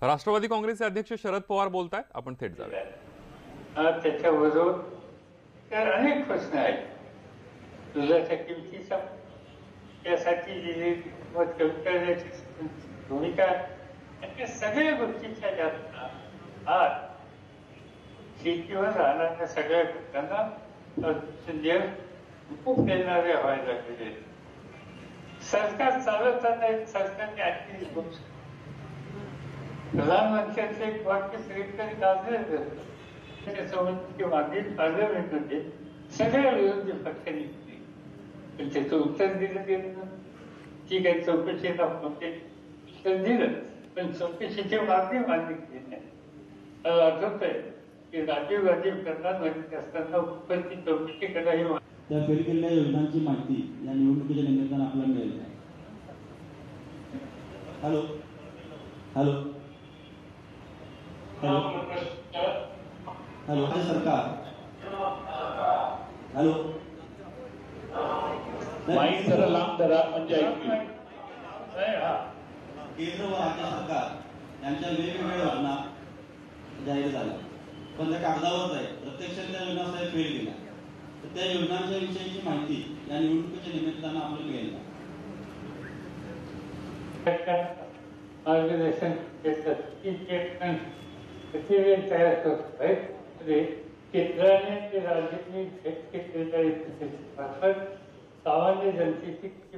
राष्ट्रवादी काँग्रेसचे अध्यक्ष शरद पवार बोलतायत, आपण थेट जाऊया. त्याच्याबरोबर तर अनेक प्रश्न आहेत. दुधाच्या किमतीचा त्यासाठी दिलेली किंमत कमी करण्याची भूमिका, या सगळ्या गोष्टीच्या जास्त आज शेतीवर राहणाऱ्या सगळ्या घटकांना खूप देणारे व्हायला लागले. सरकार चालवताना सरकारने आणखी गोष्ट प्रधानमंत्र्यांचे एक वाक्य सगळीकडे गाजलं जातं. त्याच्यासोबत मागील पार्लमेंटमध्ये सगळ्या विरोधी पक्षांनी दिली, पण त्याचं उत्तर दिलं गेलं. ठीक आहे, चौकशीला होते उत्तर दिलं, पण चौकशीचे मागणी मान्य केली नाही. मला आठवत आहे की राजीव गांधी प्रधानमंत्री असताना उपरची चौकशी करावी. त्या फेल केलेल्या योजनांची माहिती या निवडणुकीच्या निमित्तानं आपल्याला मिळेल. हॅलो हॅलो हॅलो राज्य सरकार, हॅलो माहीत जरा लांब धरा म्हणजे केंद्र व राज्य सरकार यांच्या वेगवेगळ्या योजना जाहीर झाल्या, पण त्या कागदावरच आहे, प्रत्यक्षात त्या योजना साहेब फेल केल्या. तर त्या योजनांच्या विषयीची माहिती या निवडणुकीच्या निमित्तानं आपल्याला मिळेल का? मार्गदर्शन तयार करतो आहे. केंद्राने ते राज्याने घेतलेल्या मार्फत सामान्य जनतेची किती